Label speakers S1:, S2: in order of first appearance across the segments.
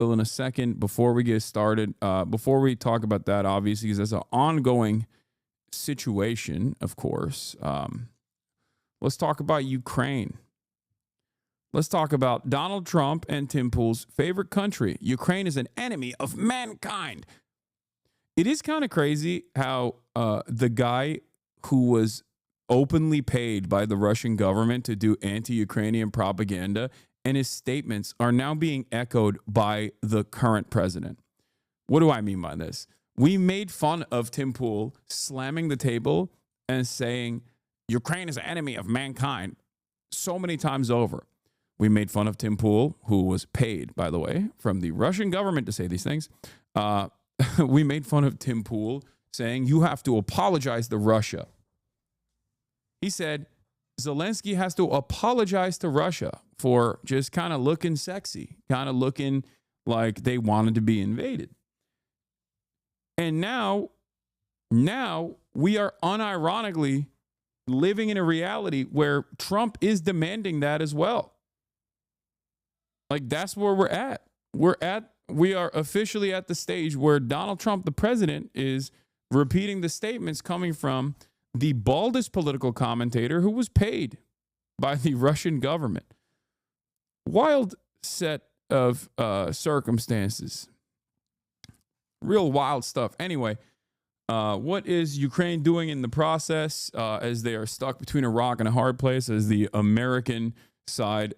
S1: in a second before we get started. Before we talk about that, obviously, because that's an ongoing situation, of course. Let's talk about Ukraine. Let's talk about Donald Trump and Tim Pool's favorite country. Ukraine is an enemy of mankind. It is kind of crazy how the guy who was openly paid by the Russian government to do anti-Ukrainian propaganda and his statements are now being echoed by the current president. What do I mean by this? We made fun of Tim Pool slamming the table and saying, Ukraine is an enemy of mankind so many times over. We made fun of Tim Pool, who was paid, by the way, from the Russian government to say these things. We made fun of Tim Pool saying, you have to apologize to Russia. He said, Zelensky has to apologize to Russia for just kind of looking sexy, kind of looking like they wanted to be invaded. And now we are unironically living in a reality where Trump is demanding that as well. Like, that's where we're at. We are officially at the stage where Donald Trump, the president, is repeating the statements coming from the baldest political commentator who was paid by the Russian government. Wild set of circumstances. Real wild stuff. Anyway, what is Ukraine doing in the process as they are stuck between a rock and a hard place, as the American side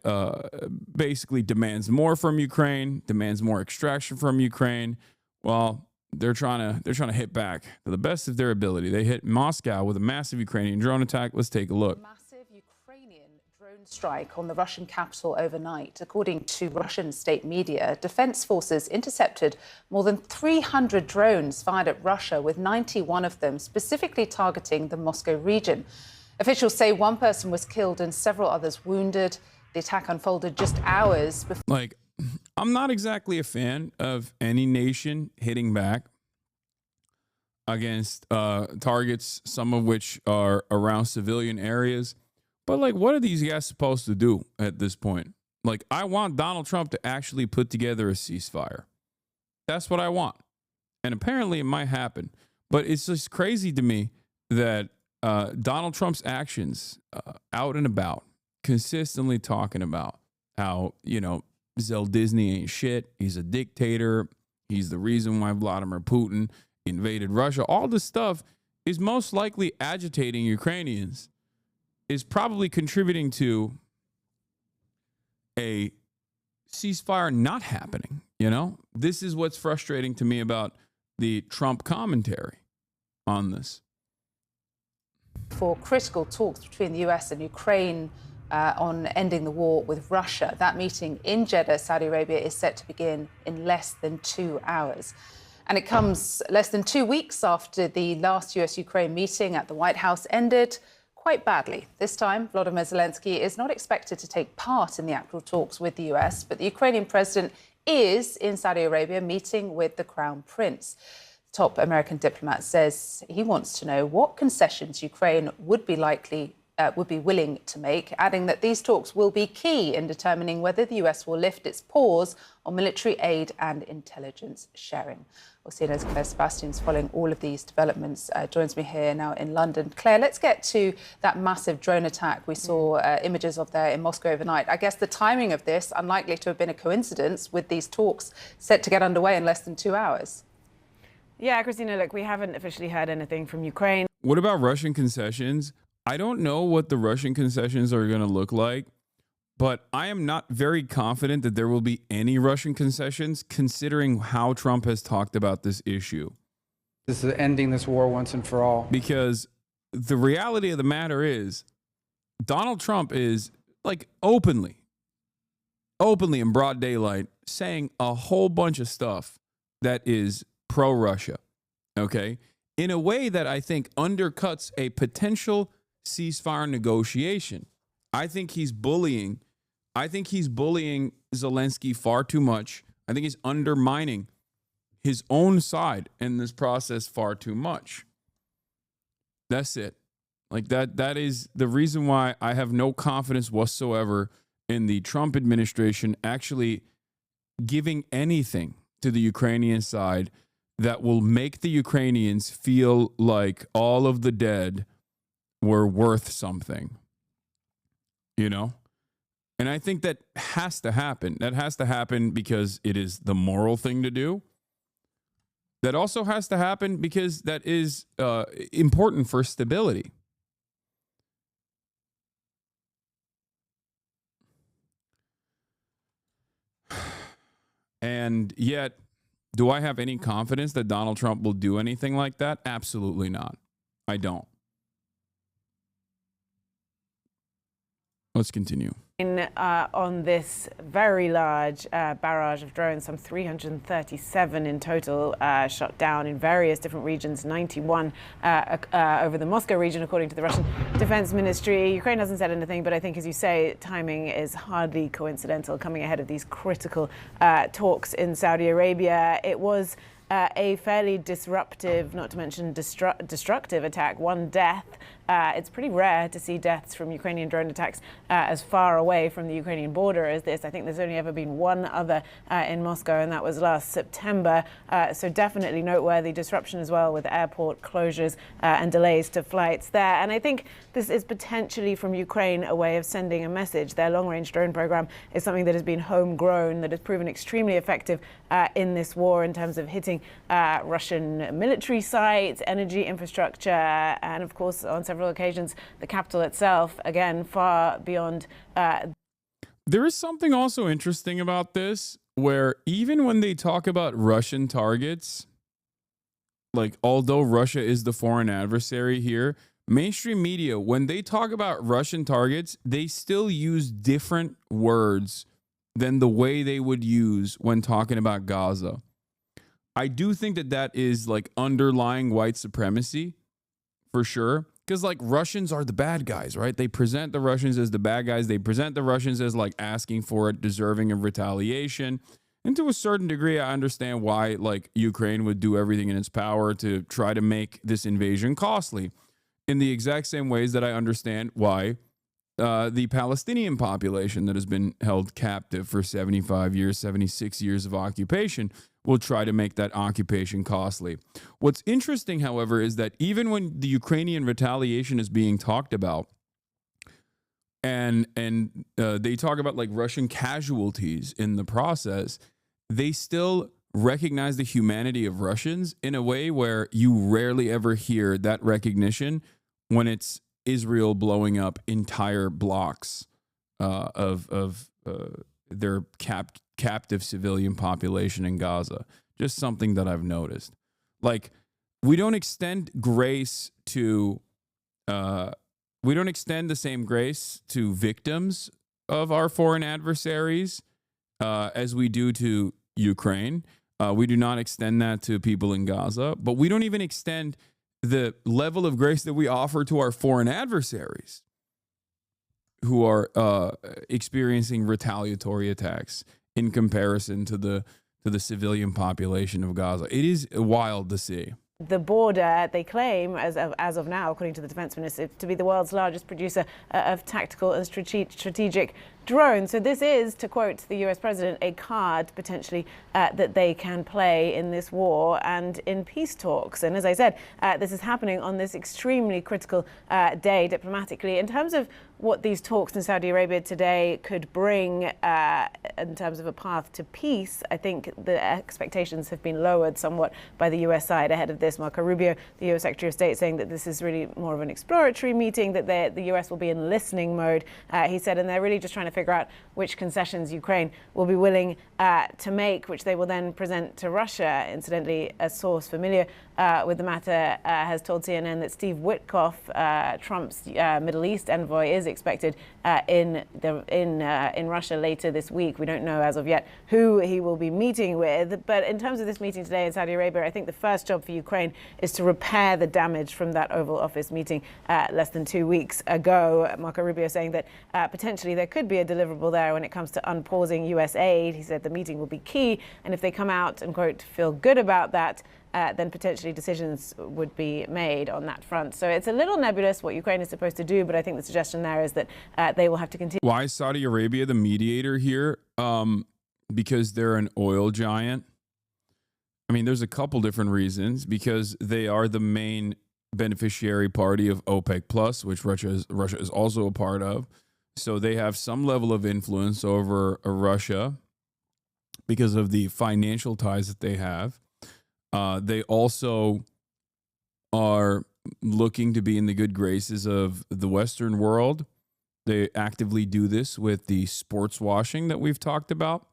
S1: basically demands more from Ukraine, demands more extraction from Ukraine? Well, they're trying to hit back to the best of their ability. They hit Moscow with a massive Ukrainian drone attack. Let's take a look.
S2: Massive Ukrainian drone strike on the Russian capital overnight. According to Russian state media, defense forces intercepted more than 300 drones fired at Russia, with 91 of them specifically targeting the Moscow region. Officials say one person was killed and several others wounded. The attack unfolded just hours before.
S1: I'm not exactly a fan of any nation hitting back against targets, some of which are around civilian areas. But, what are these guys supposed to do at this point? I want Donald Trump to actually put together a ceasefire. That's what I want. And apparently it might happen. But it's just crazy to me that Donald Trump's actions out and about, consistently talking about how, Zell Disney ain't shit. He's a dictator. He's the reason why Vladimir Putin invaded Russia. All this stuff is most likely agitating Ukrainians, is probably contributing to a ceasefire not happening. This is what's frustrating to me about the Trump commentary on this.
S2: For critical talks between the US and Ukraine on ending the war with Russia. That meeting in Jeddah, Saudi Arabia, is set to begin in less than 2 hours. And it comes less than 2 weeks after the last US-Ukraine meeting at the White House ended quite badly. This time, Volodymyr Zelensky is not expected to take part in the actual talks with the US, but the Ukrainian president is in Saudi Arabia meeting with the Crown Prince. The top American diplomat says he wants to know what concessions Ukraine would be willing to make, adding that these talks will be key in determining whether the US will lift its pause on military aid and intelligence sharing. CNN's Claire Sebastian's following all of these developments, joins me here now in London. Claire, let's get to that massive drone attack we saw images of there in Moscow overnight. I guess the timing of this, unlikely to have been a coincidence with these talks set to get underway in less than 2 hours.
S3: Yeah, Christina, look, we haven't officially heard anything from Ukraine.
S1: What about Russian concessions? I don't know what the Russian concessions are going to look like, but I am not very confident that there will be any Russian concessions, considering how Trump has talked about this issue.
S4: This is ending this war once and for all.
S1: Because the reality of the matter is, Donald Trump is openly in broad daylight saying a whole bunch of stuff that is pro-Russia, okay? In a way that I think undercuts a potential ceasefire negotiation. I think he's bullying Zelensky far too much. I think he's undermining his own side in this process far too much. That's it. That is the reason why I have no confidence whatsoever in the Trump administration actually giving anything to the Ukrainian side that will make the Ukrainians feel like all of the dead were worth something, you know? And I think that has to happen. That has to happen because it is the moral thing to do. That also has to happen because that is important for stability. And yet, do I have any confidence that Donald Trump will do anything like that? Absolutely not. I don't. Let's continue.
S3: On this very large barrage of drones, some 337 in total shot down in various different regions, 91 over the Moscow region, according to the Russian Defense Ministry. Ukraine hasn't said anything, but I think, as you say, timing is hardly coincidental coming ahead of these critical talks in Saudi Arabia. It was a fairly disruptive, not to mention destructive attack, one death. It's pretty rare to see deaths from Ukrainian drone attacks as far away from the Ukrainian border as this. I think there's only ever been one other in Moscow, and that was last September. So definitely noteworthy disruption as well, with airport closures and delays to flights there. And I think this is potentially, from Ukraine, a way of sending a message. Their long-range drone program is something that has been homegrown, that has proven extremely effective in this war in terms of hitting Russian military sites, energy infrastructure, and of course, on several occasions, the capital itself, again, far beyond.
S1: There is something also interesting about this, where even when they talk about Russian targets, like, although Russia is the foreign adversary here, mainstream media, when they talk about Russian targets, they still use different words than the way they would use when talking about Gaza. I do think that that is like underlying white supremacy for sure. Because like Russians are the bad guys, right? They present the Russians as the bad guys. They present the Russians as like asking for it, deserving of retaliation. And to a certain degree, I understand why like Ukraine would do everything in its power to try to make this invasion costly. In the exact same ways that I understand why the Palestinian population that has been held captive for 75 years, 76 years of occupation will try to make that occupation costly. What's interesting, however, is that even when the Ukrainian retaliation is being talked about, and they talk about like Russian casualties in the process, they still recognize the humanity of Russians in a way where you rarely ever hear that recognition when it's Israel blowing up entire blocks of their captive civilian population in Gaza. Just something that I've noticed. Like, we don't extend grace to we don't extend the same grace to victims of our foreign adversaries as we do to Ukraine. We do not extend that to people in Gaza, but we don't even extend the level of grace that we offer to our foreign adversaries who are experiencing retaliatory attacks in comparison to the civilian population of Gaza. It is wild to see.
S3: The border, they claim, as of now, according to the defense minister, to be the world's largest producer of tactical and strategic drones. So this is, to quote the US president, a card potentially that they can play in this war and in peace talks. And as I said, this is happening on this extremely critical day diplomatically. In terms of what these talks in Saudi Arabia today could bring in terms of a path to peace, I think the expectations have been lowered somewhat by the US side ahead of this. Marco Rubio, the US Secretary of State, saying that this is really more of an exploratory meeting, that the US will be in listening mode, he said, and they're really just trying to figure out which concessions Ukraine will be willing to make, which they will then present to Russia. Incidentally, a source familiar with the matter has told CNN that Steve Witkoff, Trump's Middle East envoy, is expected in Russia later this week. We don't know as of yet who he will be meeting with. But in terms of this meeting today in Saudi Arabia, I think the first job for Ukraine is to repair the damage from that Oval Office meeting less than 2 weeks ago. Marco Rubio saying that potentially there could be a deliverable there when it comes to unpausing US aid. He said the meeting will be key, and if they come out and, quote, feel good about that, then potentially decisions would be made on that front. So it's a little nebulous what Ukraine is supposed to do, but I think the suggestion there is that they will have to continue.
S1: Why is Saudi Arabia the mediator here? because they're an oil giant. I mean, there's a couple different reasons. Because they are the main beneficiary party of OPEC Plus, which Russia is also a part of. So they have some level of influence over Russia because of the financial ties that they have. They also are looking to be in the good graces of the Western world. They actively do this with the sports washing that we've talked about.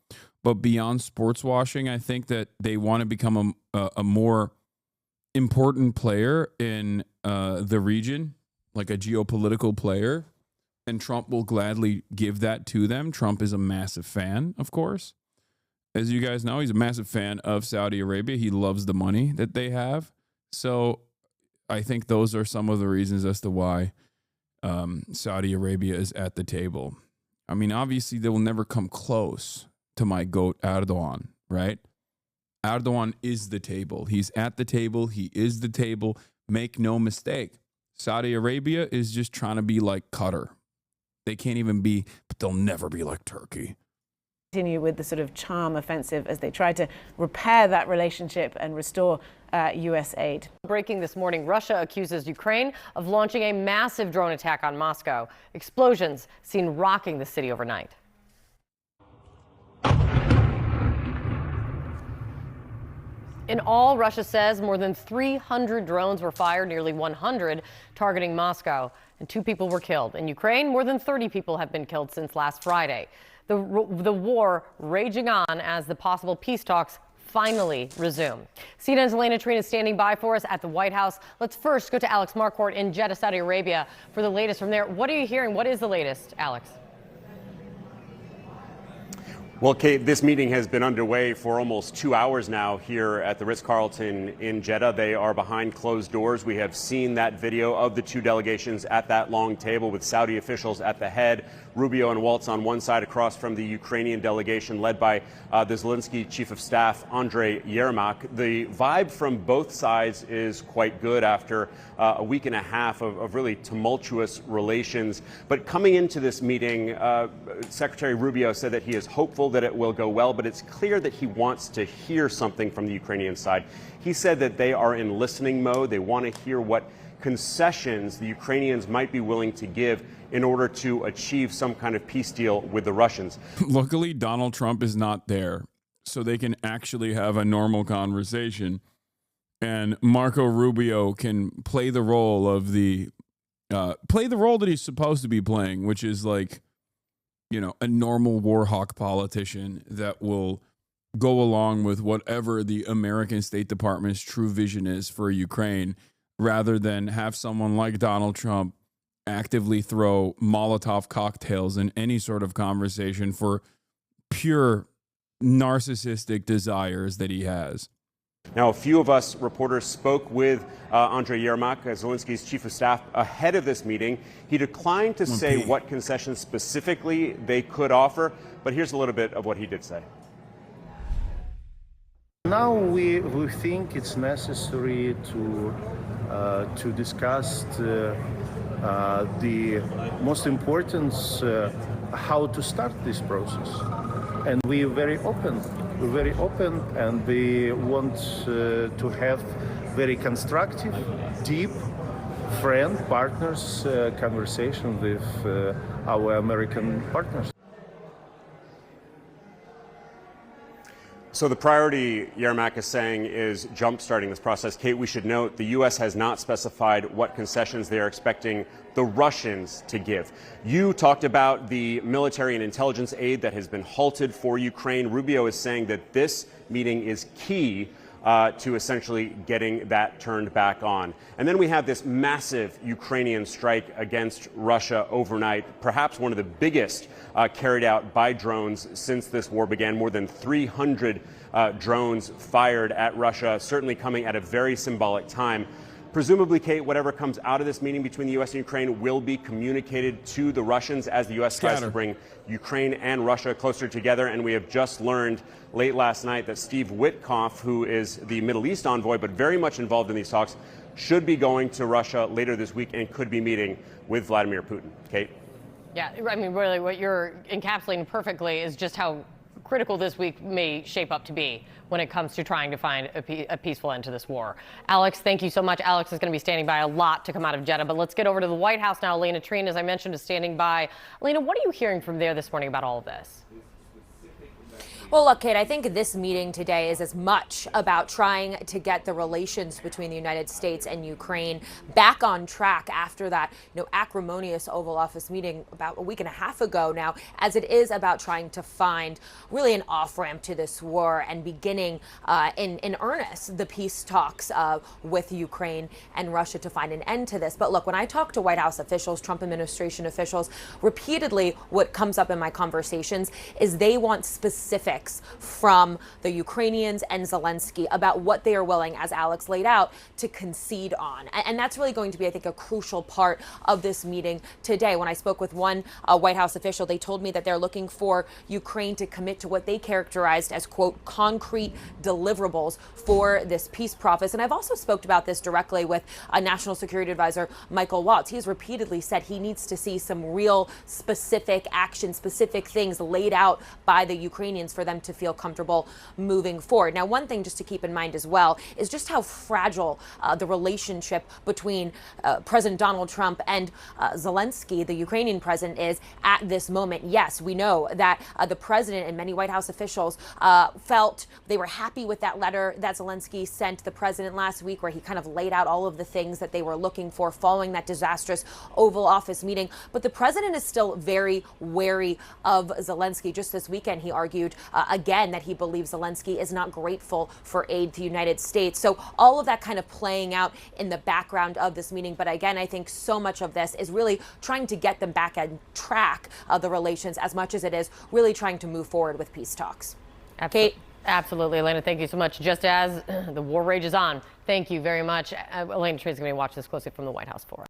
S1: But beyond sports washing, I think that they want to become a more important player in the region, like a geopolitical player. And Trump will gladly give that to them. Trump is a massive fan, of course. As you guys know, he's a massive fan of Saudi Arabia. He loves the money that they have. So I think those are some of the reasons as to why Saudi Arabia is at the table. I mean, obviously, they will never come close to my GOAT Erdogan, right? Erdogan is the table. He's at the table. He is the table. Make no mistake. Saudi Arabia is just trying to be like Qatar. They can't even be, but they'll never be like Turkey.
S3: Continue with the sort of charm offensive as they try to repair that relationship and restore U.S. aid.
S5: Breaking this morning, Russia accuses Ukraine of launching a massive drone attack on Moscow. Explosions seen rocking the city overnight. In all, Russia says more than 300 drones were fired, nearly 100 targeting Moscow, and 2 people were killed. In Ukraine, more than 30 people have been killed since last Friday. The war raging on as the possible peace talks finally resume. CNN's Elena Trina is standing by for us at the White House. Let's first go to Alex Marquardt in Jeddah, Saudi Arabia for the latest from there. What are you hearing? What is the latest, Alex?
S6: Well, Kate, this meeting has been underway for almost 2 hours now here at the Ritz-Carlton in Jeddah. They are behind closed doors. We have seen that video of the 2 delegations at that long table with Saudi officials at the head, Rubio and Waltz on one side across from the Ukrainian delegation led by the Zelensky chief of staff, Andriy Yermak. The vibe from both sides is quite good after a week and a half of really tumultuous relations. But coming into this meeting, Secretary Rubio said that he is hopeful that it will go well, but it's clear that he wants to hear something from the Ukrainian side. He said that they are in listening mode. They want to hear what concessions the Ukrainians might be willing to give in order to achieve some kind of peace deal with the Russians.
S1: Luckily, Donald Trump is not there, so they can actually have a normal conversation. And Marco Rubio can play the role of that he's supposed to be playing, which is like, you know, a normal war hawk politician that will go along with whatever the American State Department's true vision is for Ukraine, rather than have someone like Donald Trump actively throw Molotov cocktails in any sort of conversation for pure narcissistic desires that he has.
S6: Now, a few of us reporters spoke with Andriy Yermak, Zelensky's chief of staff, ahead of this meeting. He declined to say what concessions specifically they could offer, but here's a little bit of what he did say.
S7: Now we think it's necessary to discuss the most important how to start this process, and we're very open. We're very open, and we want to have very constructive, deep, friend partners conversation with our American partners.
S6: So the priority, Yermak is saying, is jump-starting this process. Kate, we should note the U.S. has not specified what concessions they are expecting the Russians to give. You talked about the military and intelligence aid that has been halted for Ukraine. Rubio is saying that this meeting is key to essentially getting that turned back on. And then we have this massive Ukrainian strike against Russia overnight, perhaps one of the biggest carried out by drones since this war began. More than 300 drones fired at Russia, certainly coming at a very symbolic time. Presumably, Kate, whatever comes out of this meeting between the U.S. and Ukraine will be communicated to the Russians as the U.S. tries to bring Ukraine and Russia closer together. And we have just learned late last night that Steve Witkoff, who is the Middle East envoy but very much involved in these talks, should be going to Russia later this week and could be meeting with Vladimir Putin. Kate?
S5: Yeah, I mean, really what you're encapsulating perfectly is just how critical this week may shape up to be when it comes to trying to find a peaceful end to this war. Alex, thank you so much. Alex is going to be standing by a lot to come out of Jeddah, but let's get over to the White House now. Elena Treen, as I mentioned, is standing by. Elena, what are you hearing from there this morning about all of this?
S8: Well, look, Kate, I think this meeting today is as much about trying to get the relations between the United States and Ukraine back on track after that, acrimonious Oval Office meeting about a week and a half ago now, as it is about trying to find really an off-ramp to this war and beginning in earnest the peace talks with Ukraine and Russia to find an end to this. But look, when I talk to White House officials, Trump administration officials, repeatedly what comes up in my conversations is they want specifics from the Ukrainians and Zelensky about what they are willing, as Alex laid out, to concede on. And that's really going to be, I think, a crucial part of this meeting today. When I spoke with one White House official, they told me that they're looking for Ukraine to commit to what they characterized as, quote, concrete deliverables for this peace process. And I've also spoke about this directly with National Security Advisor Michael Waltz. He's repeatedly said he needs to see some real specific action, specific things laid out by the Ukrainians for them to feel comfortable moving forward. Now, one thing just to keep in mind as well is just how fragile the relationship between President Donald Trump and Zelensky, the Ukrainian president, is at this moment. Yes, we know that the president and many White House officials felt they were happy with that letter that Zelensky sent the president last week, where he kind of laid out all of the things that they were looking for following that disastrous Oval Office meeting. But the president is still very wary of Zelensky. Just this weekend, he argued again that he believes Zelensky is not grateful for aid to the United States. So all of that kind of playing out in the background of this meeting. But again, I think so much of this is really trying to get them back on track of the relations as much as it is really trying to move forward with peace talks. Kate?
S5: Absolutely, Elena. Thank you so much. Just as the war rages on, thank you very much. Elena Treen is going to watch this closely from the White House for us.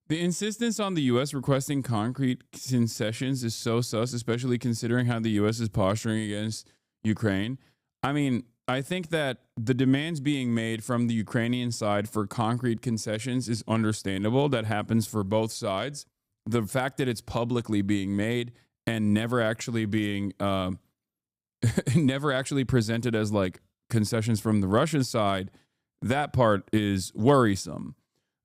S1: The insistence on the U.S. requesting concrete concessions is so sus, especially considering how the U.S. is posturing against Ukraine. I mean, I think that the demands being made from the Ukrainian side for concrete concessions is understandable. That happens for both sides. The fact that it's publicly being made and never actually being never actually presented as like concessions from the Russian side, that part is worrisome.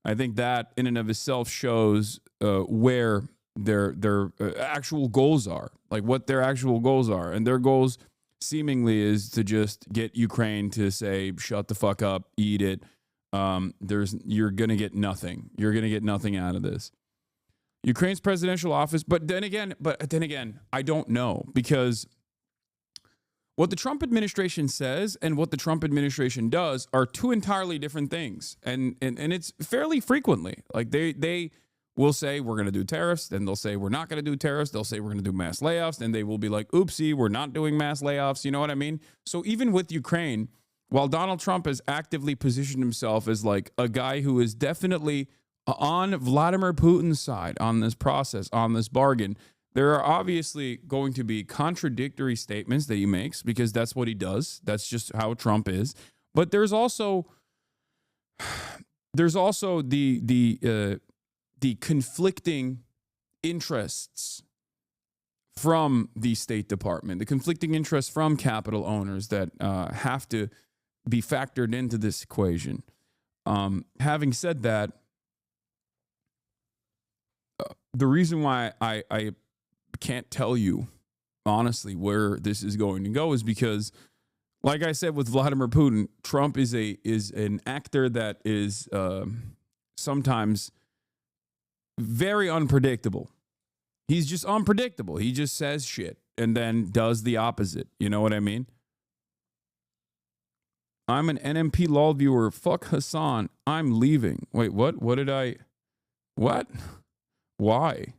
S1: I think that in and of itself shows where their actual goals are, like what their actual goals are. And their goals seemingly is to just get Ukraine to say, shut the fuck up, eat it. You're going to get nothing. You're going to get nothing out of this. Ukraine's presidential office. But then again, I don't know, because what the Trump administration says and what the Trump administration does are two entirely different things. And it's fairly frequently. Like they will say, we're going to do tariffs. Then they'll say, we're not going to do tariffs. They'll say, we're going to do mass layoffs. And they will be like, oopsie, we're not doing mass layoffs. You know what I mean? So even with Ukraine, while Donald Trump has actively positioned himself as like a guy who is definitely on Vladimir Putin's side on this process, on this bargain, there are obviously going to be contradictory statements that he makes, because that's what he does. That's just how Trump is. But there's also the conflicting interests from the State Department, the conflicting interests from capital owners that have to be factored into this equation. Having said that, the reason why I can't tell you honestly where this is going to go is because, like I said with Vladimir Putin, Trump is an actor that is sometimes very unpredictable. He's just unpredictable. He just says shit and then does the opposite. You know what I mean? I'm an NMP LOL viewer. Fuck Hassan. I'm leaving. Wait, what? What did I? What? Why?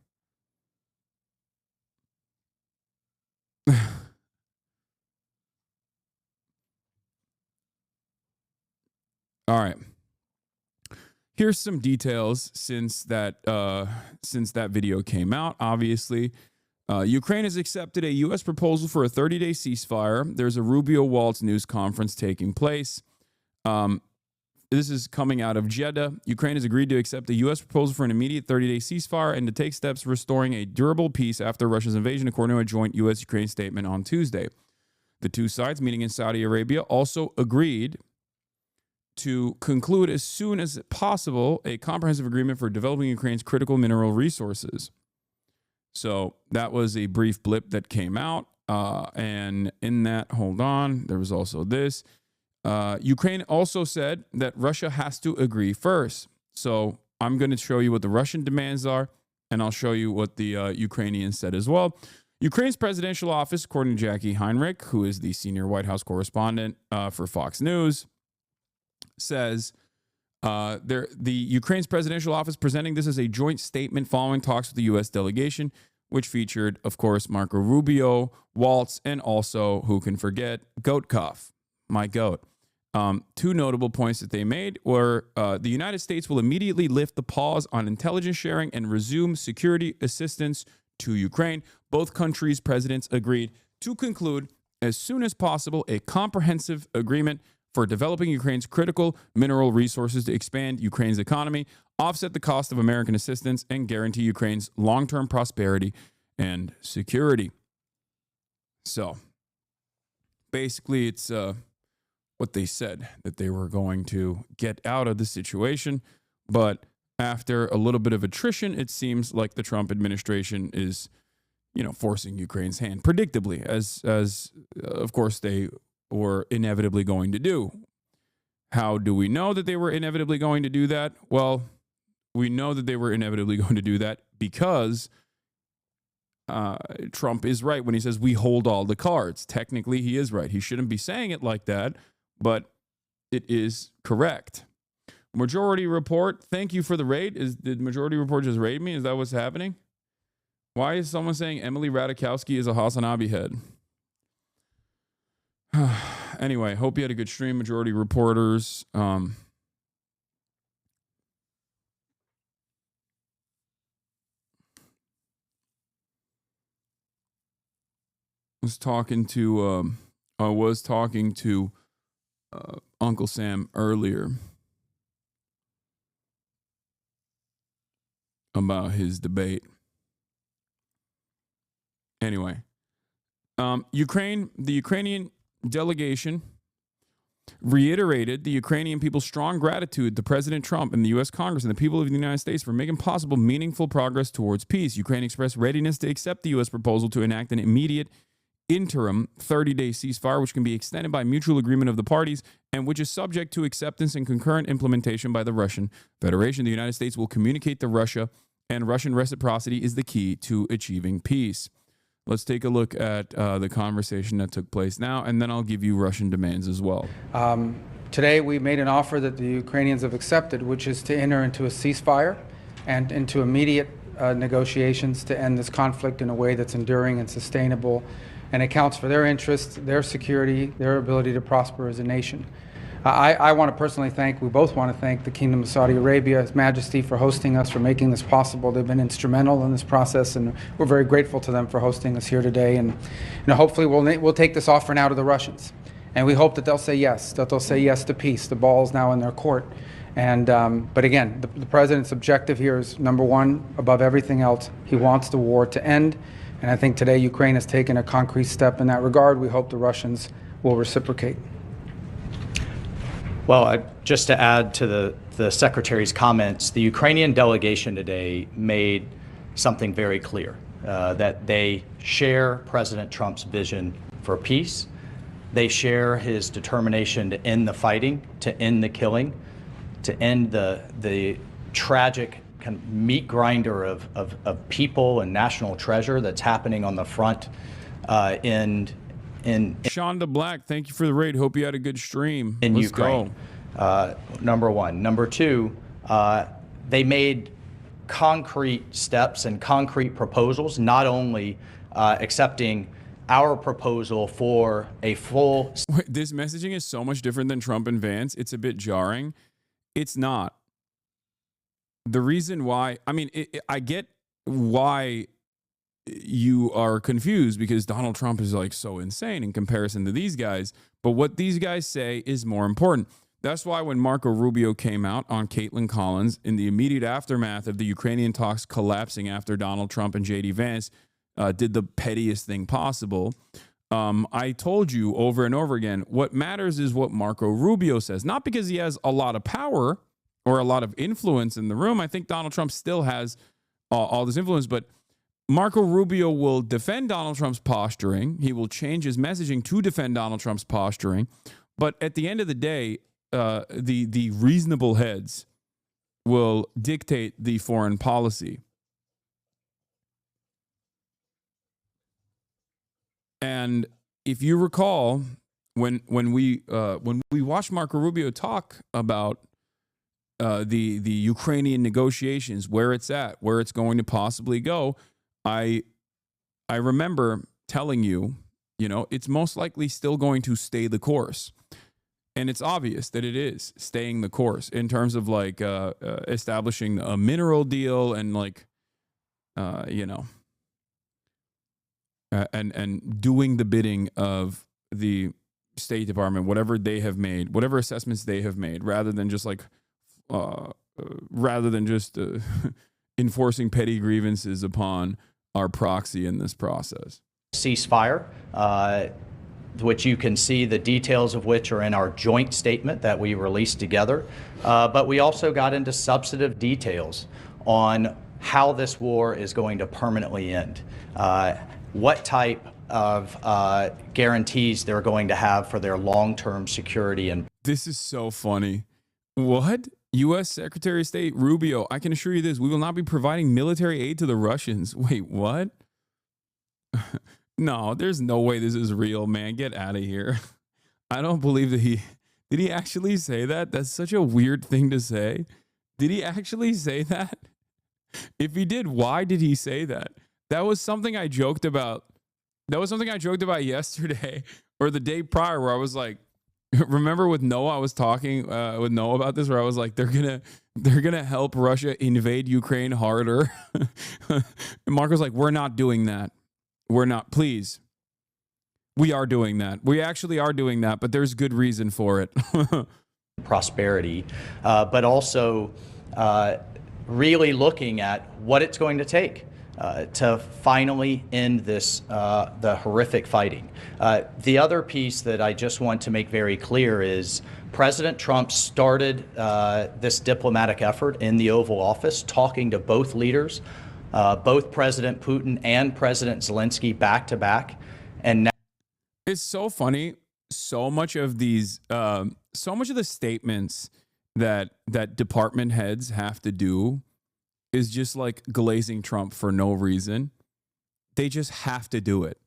S1: All right. Here's some details since that video came out. Obviously, Ukraine has accepted a U.S. proposal for a 30-day ceasefire. There's a Rubio Waltz news conference taking place. This is coming out of Jeddah. Ukraine has agreed to accept the U.S. proposal for an immediate 30-day ceasefire and to take steps restoring a durable peace after Russia's invasion, according to a joint U.S.-Ukraine statement on Tuesday. The two sides, meeting in Saudi Arabia, also agreed to conclude as soon as possible a comprehensive agreement for developing Ukraine's critical mineral resources. So that was a brief blip that came out. And in that, hold on, there was also this. Ukraine also said that Russia has to agree first. So I'm going to show you what the Russian demands are, and I'll show you what the Ukrainians said as well. Ukraine's presidential office, according to Jackie Heinrich, who is the senior White House correspondent for Fox News, says the Ukraine's presidential office presenting this as a joint statement following talks with the U.S. delegation, which featured, of course, Marco Rubio, Waltz, and also, who can forget, Goatkov, my goat. Two notable points that they made were the United States will immediately lift the pause on intelligence sharing and resume security assistance to Ukraine. Both countries' presidents agreed to conclude as soon as possible a comprehensive agreement for developing Ukraine's critical mineral resources to expand Ukraine's economy, offset the cost of American assistance, and guarantee Ukraine's long-term prosperity and security. So, basically, it's what they said, that they were going to get out of the situation. But after a little bit of attrition, it seems like the Trump administration is, forcing Ukraine's hand, predictably, as of course they were inevitably going to do. How do we know that they were inevitably going to do that? Well, we know that they were inevitably going to do that because Trump is right when he says we hold all the cards. Technically, he is right. He shouldn't be saying it like that, but it is correct. Majority Report, thank you for the raid. Did Majority Report just raid me? Is that what's happening? Why is someone saying Emily Ratajkowski is a Hasanabi head? Anyway, hope you had a good stream, Majority Reporters. was talking to Uncle Sam earlier about his debate. Anyway, the Ukrainian delegation reiterated the Ukrainian people's strong gratitude to President Trump and the U.S. Congress and the people of the United States for making possible meaningful progress towards peace. Ukraine expressed readiness to accept the U.S. proposal to enact an immediate interim 30-day ceasefire, which can be extended by mutual agreement of the parties and which is subject to acceptance and concurrent implementation by the Russian Federation. The United States will communicate to Russia, and Russian reciprocity is the key to achieving peace. Let's take a look at the conversation that took place now, and then I'll give you Russian demands as well.
S4: Today, we made an offer that the Ukrainians have accepted, which is to enter into a ceasefire and into immediate negotiations to end this conflict in a way that's enduring and sustainable and accounts for their interests, their security, their ability to prosper as a nation. I want to personally we both want to thank the Kingdom of Saudi Arabia, His Majesty, for hosting us, for making this possible. They've been instrumental in this process, and we're very grateful to them for hosting us here today. And hopefully we'll take this offer now to the Russians. And we hope that they'll say yes, to peace. The ball is now in their court. And but again, the president's objective here is, number one, above everything else, he wants the war to end. And I think today Ukraine has taken a concrete step in that regard. We hope the Russians will reciprocate.
S9: Well, just to add to the Secretary's comments, the Ukrainian delegation today made something very clear, that they share President Trump's vision for peace. They share his determination to end the fighting, to end the killing, to end the tragic kind of meat grinder of people and national treasure that's happening on the front in
S1: Shonda Black, thank you for the raid. Hope you had a good stream.
S9: In
S1: Let's
S9: Ukraine.
S1: Go.
S9: Number one. Number two, they made concrete steps and concrete proposals, not only accepting our proposal for a full...
S1: This messaging is so much different than Trump and Vance. It's a bit jarring. It's not. The reason why, I get why you are confused, because Donald Trump is like so insane in comparison to these guys. But what these guys say is more important. That's why when Marco Rubio came out on Caitlin Collins in the immediate aftermath of the Ukrainian talks collapsing after Donald Trump and J.D. Vance did the pettiest thing possible, I told you over and over again, what matters is what Marco Rubio says. Not because he has a lot of power or a lot of influence in the room. I think Donald Trump still has all this influence, but Marco Rubio will defend Donald Trump's posturing. He will change his messaging to defend Donald Trump's posturing. But at the end of the day, the reasonable heads will dictate the foreign policy. And if you recall, when we watched Marco Rubio talk about the Ukrainian negotiations, where it's at, where it's going to possibly go, I remember telling you, it's most likely still going to stay the course. And it's obvious that it is staying the course in terms of establishing a mineral deal and and doing the bidding of the State Department, whatever they have made, whatever assessments they have made, rather than just enforcing petty grievances upon our proxy in this process.
S9: Ceasefire, which you can see the details of which are in our joint statement that we released together. But we also got into substantive details on how this war is going to permanently end, what type of guarantees they're going to have for their long-term security. And
S1: this is so funny. What? U.S. Secretary of State Rubio, I can assure you this, we will not be providing military aid to the Russians. Wait, what? No, there's no way this is real, man. Get out of here. I don't believe that did he actually say that? That's such a weird thing to say. Did he actually say that? If he did, why did he say that? That was something I joked about. That was something I joked about yesterday or the day prior where I was like, remember with Noah, I was talking with Noah about this, where I was like, they're gonna help Russia invade Ukraine harder. And Mark was like, we're not doing that. We're not, please. We are doing that. We actually are doing that, but there's good reason for it.
S9: prosperity, but also really looking at what it's going to take to finally end this, the horrific fighting. The other piece that I just want to make very clear is President Trump started this diplomatic effort in the Oval Office, talking to both leaders, both President Putin and President Zelensky back to back. And now
S1: it's so funny. So much of these, so much of the statements that department heads have to do is just like glazing Trump for no reason. They just have to do it.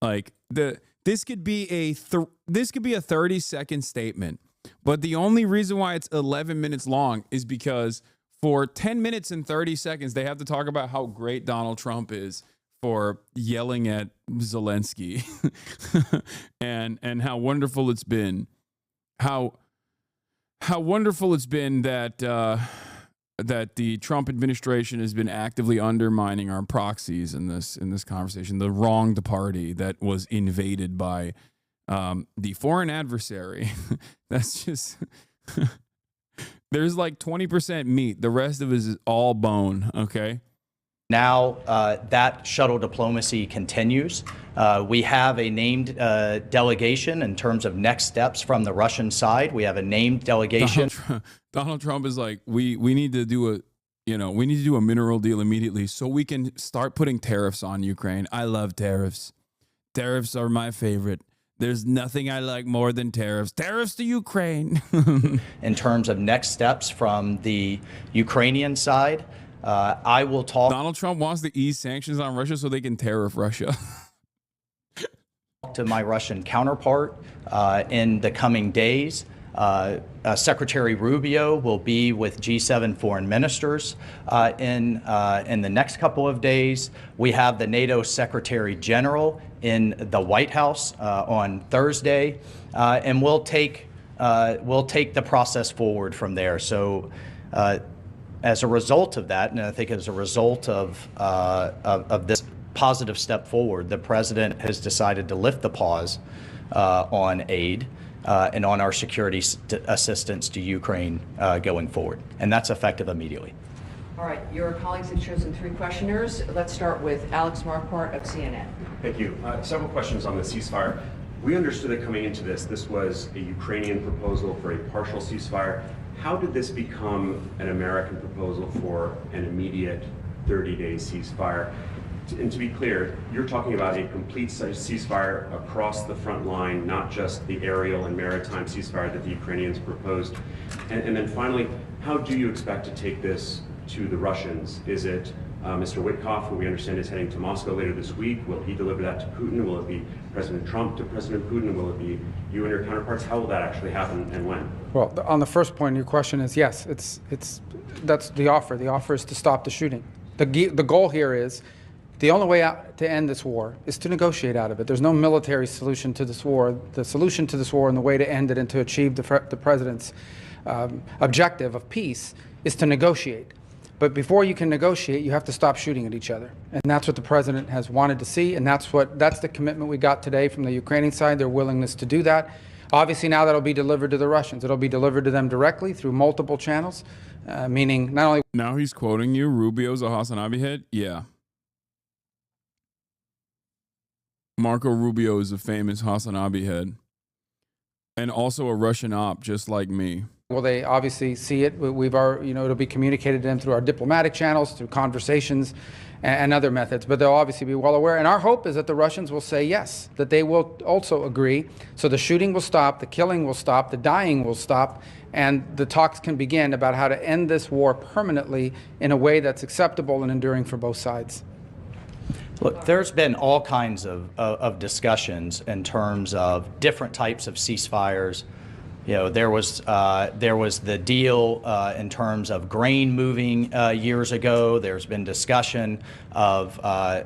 S1: Like this could be a 30-second statement, but the only reason why it's 11 minutes long is because for 10 minutes and 30 seconds they have to talk about how great Donald Trump is for yelling at Zelensky and how wonderful it's been, how wonderful it's been that that the Trump administration has been actively undermining our proxies in this conversation, the wronged party that was invaded by the foreign adversary. That's just there's like 20% meat, the rest of it is all bone. Okay.
S9: Now that shuttle diplomacy continues. We have a named delegation in terms of next steps from the Russian side. We have a named delegation.
S1: Donald Trump is like, we need to do a mineral deal immediately so we can start putting tariffs on Ukraine. I love tariffs. Tariffs are my favorite. There's nothing I like more than tariffs. Tariffs to Ukraine.
S9: In terms of next steps from the Ukrainian side. I will talk.
S1: Donald Trump wants to ease sanctions on Russia so they can tariff Russia.
S9: To my Russian counterpart in the coming days. Secretary Rubio will be with G7 foreign ministers in the next couple of days. We have the NATO Secretary General in the White House on Thursday, and we'll take the process forward from there. So. As a result of that, and I think as a result of this positive step forward, the president has decided to lift the pause on aid. and on our security assistance to Ukraine going forward. And that's effective immediately.
S10: All right, your colleagues have chosen 3 questioners. Let's start with Alex Marquardt of CNN.
S6: Thank you. Several questions on the ceasefire. We understood that coming into this was a Ukrainian proposal for a partial ceasefire. How did this become an American proposal for an immediate 30-day ceasefire? And to be clear, you're talking about a complete ceasefire across the front line, not just the aerial and maritime ceasefire that the Ukrainians proposed. And then finally, how do you expect to take this to the Russians? Is it Mr. Witkoff, who we understand is heading to Moscow later this week? Will he deliver that to Putin? Will it be President Trump to President Putin? Will it be you and your counterparts? How will that actually happen and when?
S4: Well, on the first point, your question is yes. That's the offer. The offer is to stop the shooting. The goal here is the only way out to end this war is to negotiate out of it. There's no military solution to this war. The solution to this war and the way to end it and to achieve the president's objective of peace is to negotiate. But before you can negotiate, you have to stop shooting at each other. And that's what the president has wanted to see, and that's the commitment we got today from the Ukrainian side, their willingness to do that. Obviously, now that'll be delivered to the Russians. It'll be delivered to them directly through multiple channels, meaning not only...
S1: Now he's quoting you, Rubio's a Hasanabi head? Yeah. Marco Rubio is a famous Hasanabi head. And also a Russian op, just like me.
S4: Well, they obviously see it. It'll be communicated to them through our diplomatic channels, through conversations and other methods, but they'll obviously be well aware. And our hope is that the Russians will say yes, that they will also agree. So the shooting will stop, the killing will stop, the dying will stop, and the talks can begin about how to end this war permanently in a way that's acceptable and enduring for both sides.
S9: Look, there's been all kinds of discussions in terms of different types of ceasefires. You know, there was the deal in terms of grain moving years ago. There's been discussion of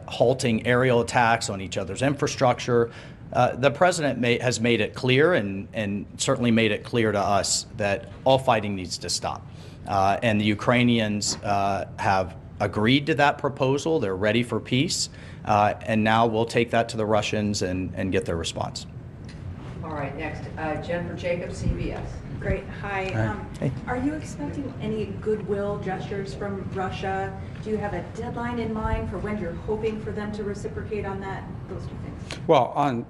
S9: halting aerial attacks on each other's infrastructure. The president has made it clear and certainly made it clear to us that all fighting needs to stop. And the Ukrainians have agreed to that proposal. They're ready for peace. And now we'll take that to the Russians and get their response.
S10: All right, next, Jennifer Jacobs, CBS.
S11: Great. Hi. Are you expecting any goodwill gestures from Russia? Do you have a deadline in mind for when you're hoping for them to reciprocate on that? Those 2 things.
S4: Well,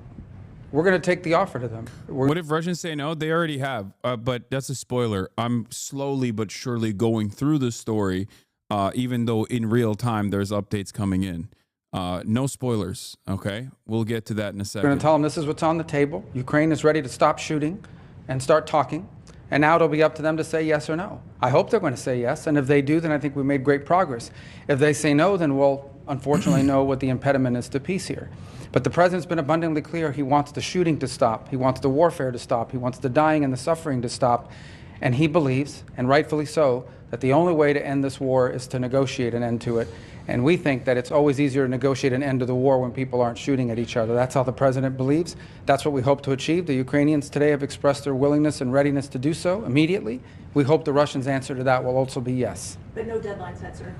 S4: we're going to take the offer to them.
S1: What if Russians say no? They already have. But that's a spoiler. I'm slowly but surely going through the story, even though in real time there's updates coming in. No spoilers, okay? We'll get to that in a second.
S4: We're going to tell them this is what's on the table. Ukraine is ready to stop shooting and start talking. And now it'll be up to them to say yes or no. I hope they're going to say yes. And if they do, then I think we made great progress. If they say no, then we'll unfortunately know what the impediment is to peace here. But the president's been abundantly clear. He wants the shooting to stop. He wants the warfare to stop. He wants the dying and the suffering to stop. And he believes, and rightfully so, that the only way to end this war is to negotiate an end to it. And we think that it's always easier to negotiate an end to the war when people aren't shooting at each other. That's how the president believes. That's what we hope to achieve. The Ukrainians today have expressed their willingness and readiness to do so immediately. We hope the Russians' answer to that will also be yes.
S11: But no deadline set, sir.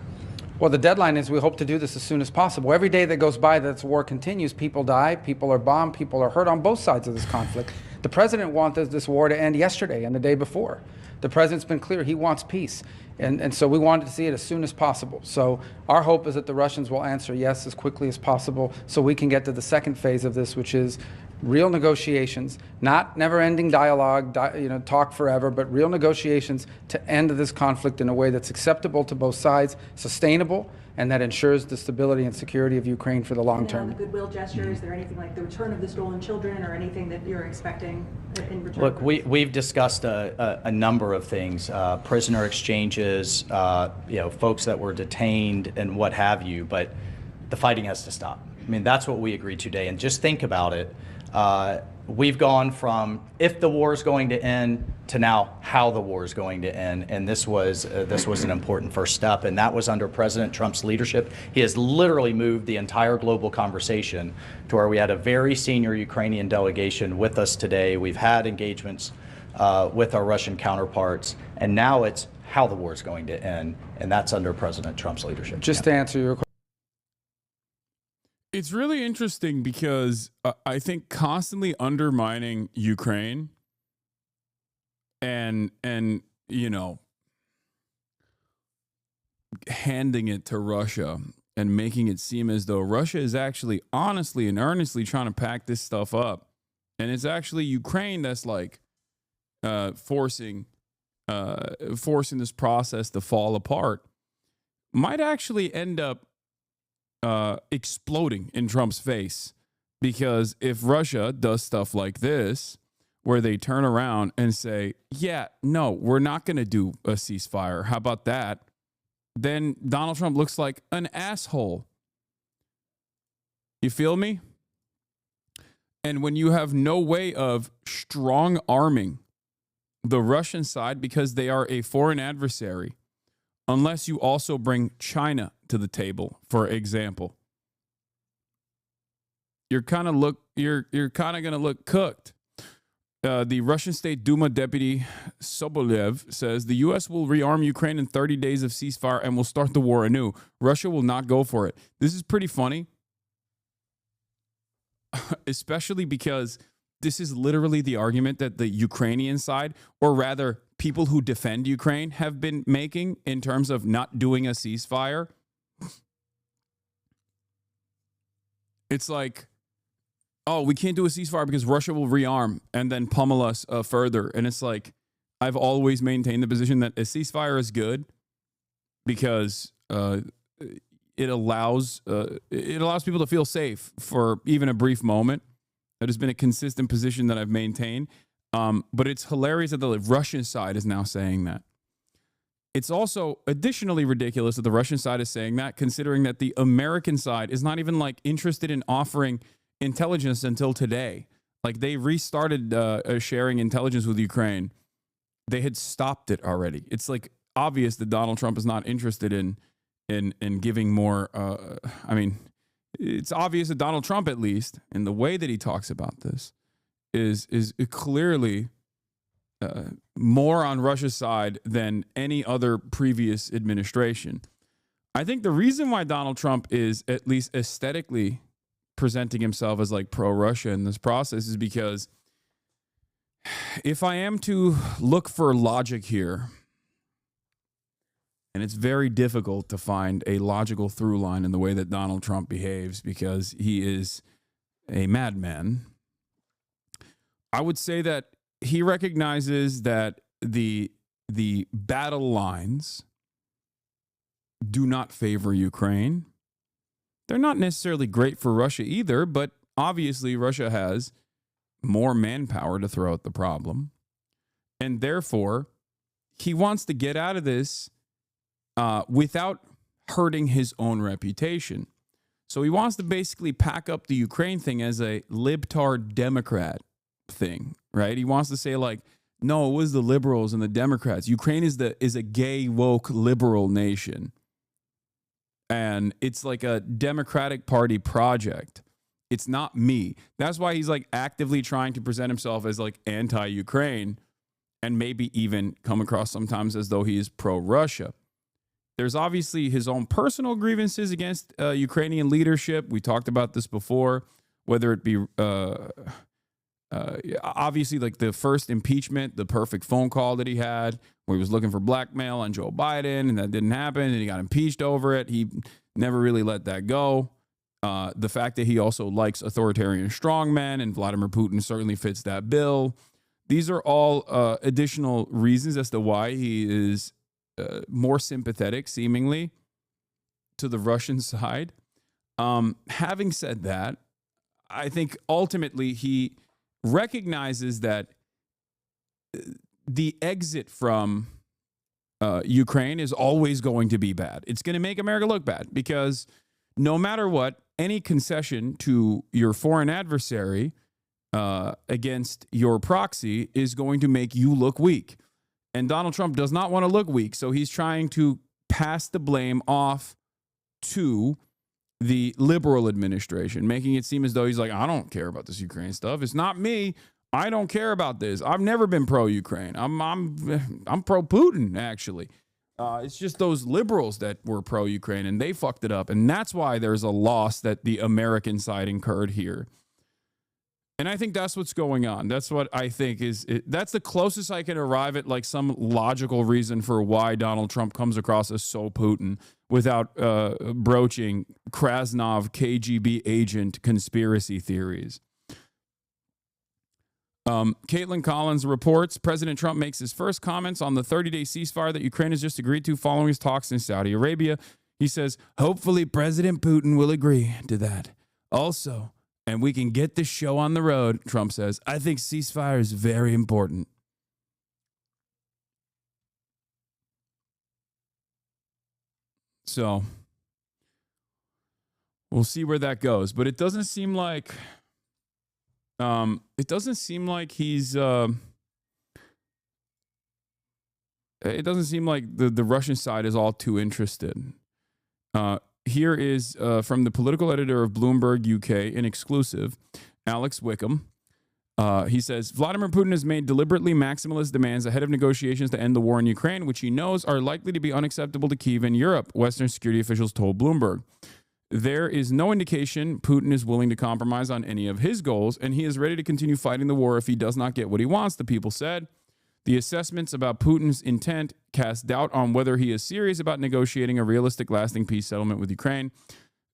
S4: Well, the deadline is we hope to do this as soon as possible. Every day that goes by that this war continues, people die, people are bombed, people are hurt on both sides of this conflict. The president wanted this war to end yesterday and the day before. The president's been clear he wants peace. And so we wanted to see it as soon as possible. So our hope is that the Russians will answer yes as quickly as possible so we can get to the second phase of this, which is real negotiations, not never-ending dialogue, talk forever, but real negotiations to end this conflict in a way that's acceptable to both sides, sustainable, and that ensures the stability and security of Ukraine for the long term.
S11: The goodwill gesture, is there anything like the return of the stolen children or anything that you're expecting in return?
S9: Look, we've discussed a number of things, prisoner exchanges, folks that were detained and what have you, but the fighting has to stop. I mean, that's what we agreed today. And just think about it. We've gone from if the war is going to end to now how the war is going to end, and this was an important first step, and that was under President Trump's leadership. He has literally moved the entire global conversation to where we had a very senior Ukrainian delegation with us today. We've had engagements with our Russian counterparts, and now it's how the war is going to end, and that's under President Trump's leadership.
S4: Just to answer your question.
S1: It's really interesting because I think constantly undermining Ukraine and handing it to Russia and making it seem as though Russia is actually honestly and earnestly trying to pack this stuff up. And it's actually Ukraine that's like forcing this process to fall apart, might actually end up exploding in Trump's face. Because if Russia does stuff like this, where they turn around and say, yeah, no, we're not going to do a ceasefire. How about that? Then Donald Trump looks like an asshole. You feel me? And when you have no way of strong arming the Russian side because they are a foreign adversary, unless you also bring China to the table, for example, you're kind of going to look cooked. The Russian State Duma deputy Sobolev says the U.S. will rearm Ukraine in 30 days of ceasefire and will start the war anew. Russia will not go for it. This is pretty funny, especially because this is literally the argument that the Ukrainian side, or rather people who defend Ukraine, have been making in terms of not doing a ceasefire. It's like, oh, we can't do a ceasefire because Russia will rearm and then pummel us further. And it's like, I've always maintained the position that a ceasefire is good because it allows people to feel safe for even a brief moment. That has been a consistent position that I've maintained. But it's hilarious that the Russian side is now saying that. It's also additionally ridiculous that the Russian side is saying that, considering that the American side is not even like interested in offering intelligence until today. Like, they restarted sharing intelligence with Ukraine. They had stopped it already. It's like obvious that Donald Trump is not interested in giving more. It's obvious that Donald Trump, at least in the way that he talks about this, is clearly more on Russia's side than any other previous administration. I think the reason why Donald Trump is at least aesthetically presenting himself as like pro-Russia in this process is because if I am to look for logic here, and it's very difficult to find a logical through line in the way that Donald Trump behaves because he is a madman, I would say that he recognizes that the battle lines do not favor Ukraine. They're not necessarily great for Russia either, but obviously Russia has more manpower to throw at the problem. And therefore, he wants to get out of this without hurting his own reputation. So he wants to basically pack up the Ukraine thing as a libtard Democrat thing, right? He wants to say like, no, it was the liberals and the Democrats. Ukraine is a gay, woke, liberal nation. And it's like a Democratic Party project. It's not me. That's why he's like actively trying to present himself as like anti-Ukraine and maybe even come across sometimes as though he is pro-Russia. There's obviously his own personal grievances against Ukrainian leadership. We talked about this before, whether it be obviously like the first impeachment, the perfect phone call that he had where he was looking for blackmail on Joe Biden, and that didn't happen, and he got impeached over it. He never really let that go. The fact that he also likes authoritarian strongmen, and Vladimir Putin certainly fits that bill. These are all additional reasons as to why he is more sympathetic, seemingly, to the Russian side. Having said that, I think ultimately he recognizes that the exit from Ukraine is always going to be bad. It's going to make America look bad because no matter what, any concession to your foreign adversary against your proxy is going to make you look weak. And Donald Trump does not want to look weak, so he's trying to pass the blame off to the liberal administration, making it seem as though he's like, I don't care about this Ukraine stuff. It's not me. I don't care about this. I've never been pro-Ukraine. I'm pro-Putin, actually. It's just those liberals that were pro-Ukraine, and they fucked it up. And that's why there's a loss that the American side incurred here. And I think that's what's going on. That's what I think that's the closest I can arrive at like some logical reason for why Donald Trump comes across as so Putin without broaching Krasnov KGB agent conspiracy theories. Caitlin Collins reports President Trump makes his first comments on the 30-day ceasefire that Ukraine has just agreed to following his talks in Saudi Arabia. He says, hopefully President Putin will agree to that. Also, and we can get this show on the road, Trump says, I think ceasefire is very important. So we'll see where that goes. But it doesn't seem like he's it doesn't seem like the Russian side is all too interested. Here is from the political editor of Bloomberg UK, in exclusive, Alex Wickham. He says, Vladimir Putin has made deliberately maximalist demands ahead of negotiations to end the war in Ukraine, which he knows are likely to be unacceptable to Kyiv and Europe, Western security officials told Bloomberg. There is no indication Putin is willing to compromise on any of his goals, and he is ready to continue fighting the war if he does not get what he wants, the people said. The assessments about Putin's intent cast doubt on whether he is serious about negotiating a realistic, lasting peace settlement with Ukraine.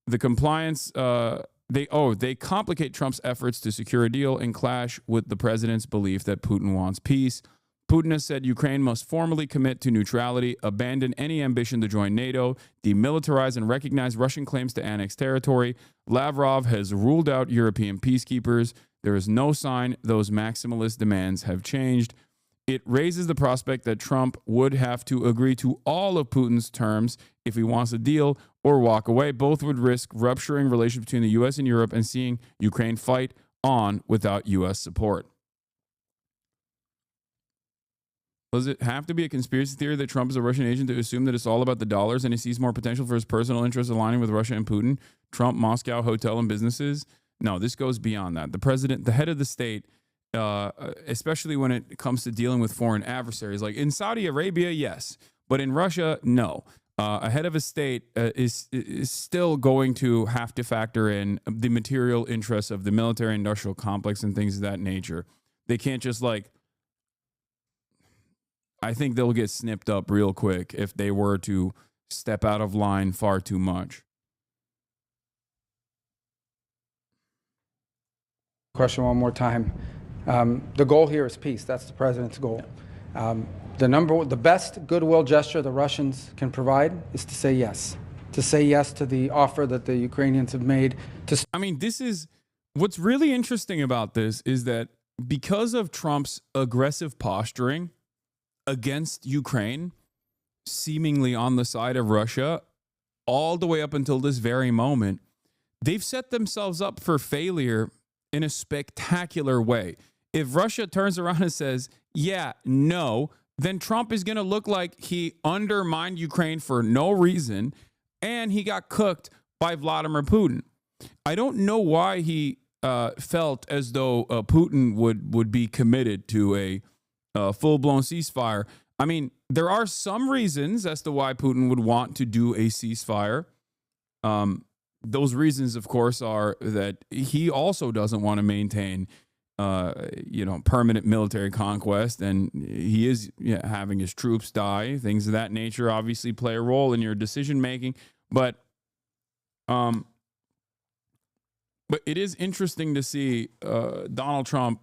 S1: The compliance, they complicate Trump's efforts to secure a deal and clash with the president's belief that Putin wants peace. Putin has said Ukraine must formally commit to neutrality, abandon any ambition to join NATO, demilitarize and recognize Russian claims to annex territory. Lavrov has ruled out European peacekeepers. There is no sign those maximalist demands have changed. It raises the prospect that Trump would have to agree to all of Putin's terms if he wants a deal or walk away. Both would risk rupturing relations between the U.S. and Europe and seeing Ukraine fight on without U.S. support. Does it have to be a conspiracy theory that Trump is a Russian agent to assume that it's all about the dollars and he sees more potential for his personal interests aligning with Russia and Putin? Trump, Moscow, hotel and businesses? No, this goes beyond that. The president, the head of the state, especially when it comes to dealing with foreign adversaries. Like in Saudi Arabia, yes. But in Russia, no. A head of a state is still going to have to factor in the material interests of the military-industrial complex and things of that nature. They can't just I think they'll get snipped up real quick if they were to step out of line far too much.
S4: Question one more time. The goal here is peace. That's the president's goal. The best goodwill gesture the Russians can provide is to say yes to the offer that the Ukrainians have made.
S1: This is what's really interesting about this is that because of Trump's aggressive posturing against Ukraine, seemingly on the side of Russia, all the way up until this very moment, they've set themselves up for failure in a spectacular way. If Russia turns around and says, yeah, no, then Trump is going to look like he undermined Ukraine for no reason, and he got cooked by Vladimir Putin. I don't know why he felt as though Putin would be committed to a full-blown ceasefire. I mean, there are some reasons as to why Putin would want to do a ceasefire. Those reasons, of course, are that he also doesn't want to maintain, permanent military conquest, and he is having his troops die. Things of that nature obviously play a role in your decision making. But it is interesting to see Donald Trump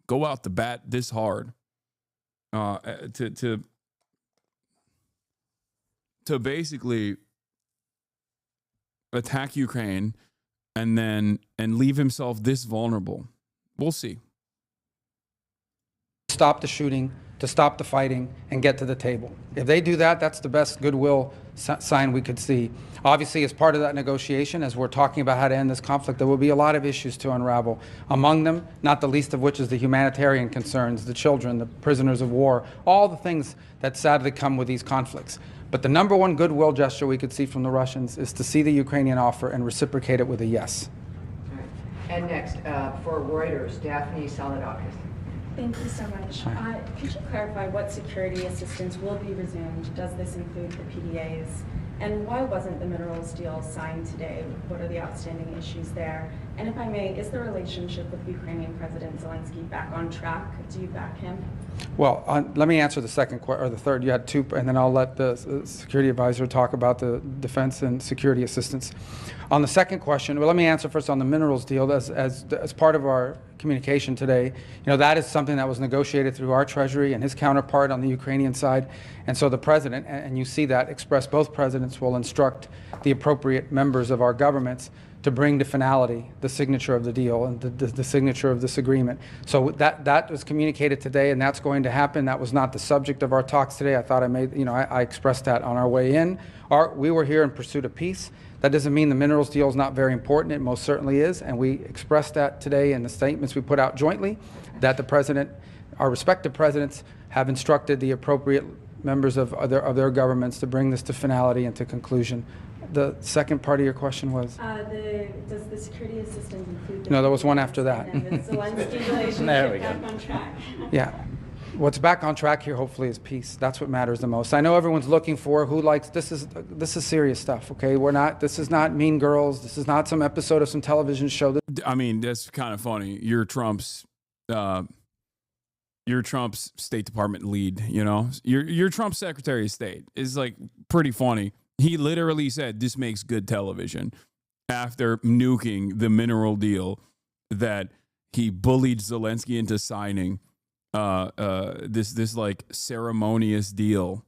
S1: go out the bat this hard. To basically attack Ukraine and leave himself this vulnerable. We'll see.
S4: Stop the shooting, to stop the fighting, and get to the table. If they do that, that's the best goodwill sign we could see. Obviously, as part of that negotiation, as we're talking about how to end this conflict, there will be a lot of issues to unravel. Among them, not the least of which is the humanitarian concerns, the children, the prisoners of war, all the things that sadly come with these conflicts. But the number one goodwill gesture we could see from the Russians is to see the Ukrainian offer and reciprocate it with a yes.
S10: And next, for Reuters, Daphne Saladakis.
S11: Thank you so much. Could you clarify what security assistance will be resumed? Does this include the PDAs? And why wasn't the minerals deal signed today? What are the outstanding issues there? And if I may, is the relationship with Ukrainian President Zelensky back on track? Do you back him?
S4: Well, let me answer the second or the third. You had two, and then I'll let the security advisor talk about the defense and security assistance. On the second question, well, let me answer first on the minerals deal. As part of our communication today, that is something that was negotiated through our Treasury and his counterpart on the Ukrainian side. And so the president, and you see that expressed, both presidents will instruct the appropriate members of our governments to bring to finality the signature of the deal and the signature of this agreement. So that was communicated today, and that's going to happen. That was not the subject of our talks today. I thought I expressed that on our way in. We were here in pursuit of peace. That doesn't mean the minerals deal is not very important. It most certainly is, and we expressed that today in the statements we put out jointly, that the president, our respective presidents, have instructed the appropriate members of their governments to bring this to finality and to conclusion. The second part of your question was?
S11: Does the security assistance include...
S4: No, there was one after that.
S11: And the Zelensky relationship
S9: There we go.
S11: back on track?
S4: Yeah. What's back on track here, hopefully, is peace. That's what matters the most. I know everyone's looking for who likes... This is serious stuff, okay? This is not Mean Girls. This is not some episode of some television show.
S1: I mean, that's kind of funny. You're Trump's State Department lead, You're Trump's Secretary of State. Is like pretty funny. He literally said this makes good television after nuking the mineral deal that he bullied Zelensky into signing this like ceremonious deal.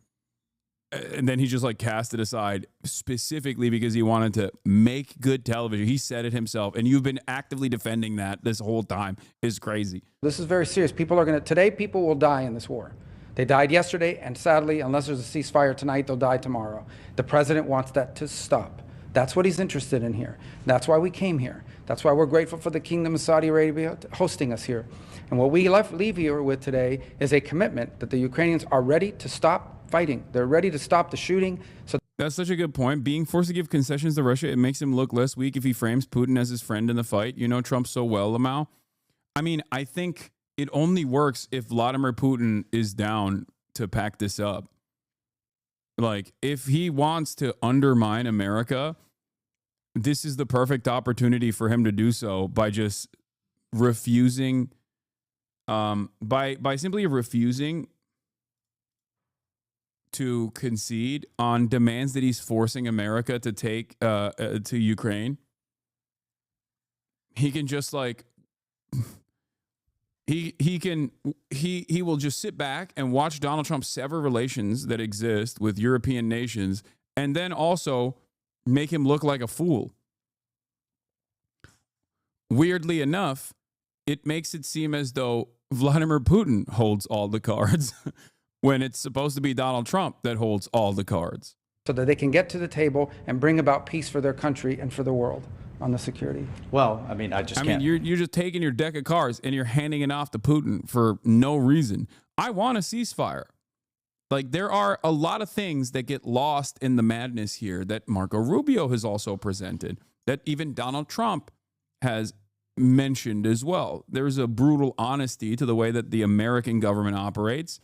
S1: And then he just like cast it aside specifically because he wanted to make good television. He said it himself, and you've been actively defending that this whole time. Is crazy.
S4: This is very serious. Today people will die in this war. They died yesterday, and sadly, unless there's a ceasefire tonight, they'll die tomorrow. The president wants that to stop. That's what he's interested in here. That's why we came here. That's why we're grateful for the Kingdom of Saudi Arabia hosting us here. And what we leave here with today is a commitment that the Ukrainians are ready to stop fighting. They're ready to stop the shooting. So
S1: that's such a good point. Being forced to give concessions to Russia, it makes him look less weak if he frames Putin as his friend in the fight. You know Trump so well, Lamau. I mean, I think it only works if Vladimir Putin is down to pack this up. Like, if he wants to undermine America, this is the perfect opportunity for him to do so by just refusing, by simply refusing to concede on demands that he's forcing America to take to Ukraine. He can just like... He will just sit back and watch Donald Trump sever relations that exist with European nations, and then also make him look like a fool. Weirdly enough, it makes it seem as though Vladimir Putin holds all the cards when it's supposed to be Donald Trump that holds all the cards.
S4: So that they can get to the table and bring about peace for their country and for the world on the security.
S9: Well, I mean,
S1: you're just taking your deck of cards and you're handing it off to Putin for no reason. I want a ceasefire. Like, there are a lot of things that get lost in the madness here that Marco Rubio has also presented, that even Donald Trump has mentioned as well. There's a brutal honesty to the way that the American government operates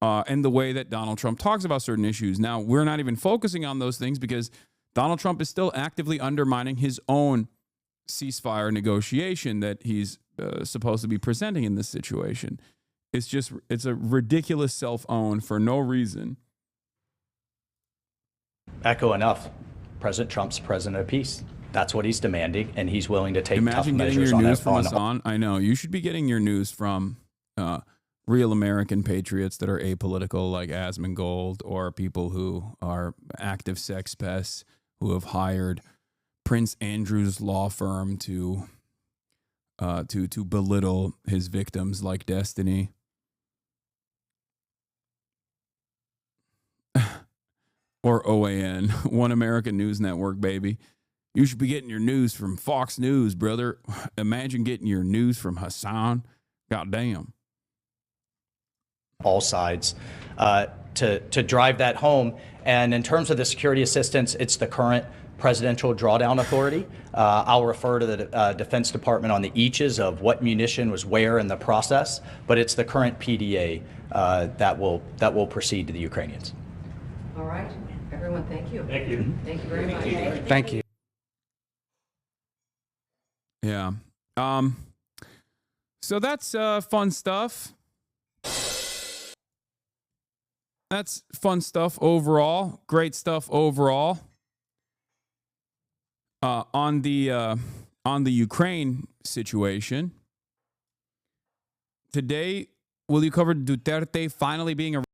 S1: and the way that Donald Trump talks about certain issues. Now, we're not even focusing on those things because Donald Trump is still actively undermining his own ceasefire negotiation that he's supposed to be presenting in this situation. It's a ridiculous self-own for no reason.
S9: Echo enough. President Trump's president of peace. That's what he's demanding, and he's willing to take tough measures on it.
S1: From Hassan. I know. You should be getting your news from real American patriots that are apolitical, like Asmongold, or people who are active sex pests who have hired Prince Andrew's law firm to belittle his victims like Destiny. Or OAN, One American News Network, baby. You should be getting your news from Fox News, brother. Imagine getting your news from Hassan. Goddamn.
S9: All sides to drive that home. And in terms of the security assistance, it's the current presidential drawdown authority. I'll refer to the Defense Department on the eaches of what munition was where in the process, but it's the current PDA that will proceed to the Ukrainians.
S10: All right. Everyone, thank you.
S7: Thank you.
S10: Thank you very much.
S4: Thank you.
S1: Yeah. So that's fun stuff. That's fun stuff overall. Great stuff overall. On the Ukraine situation. Today, will you cover Duterte finally being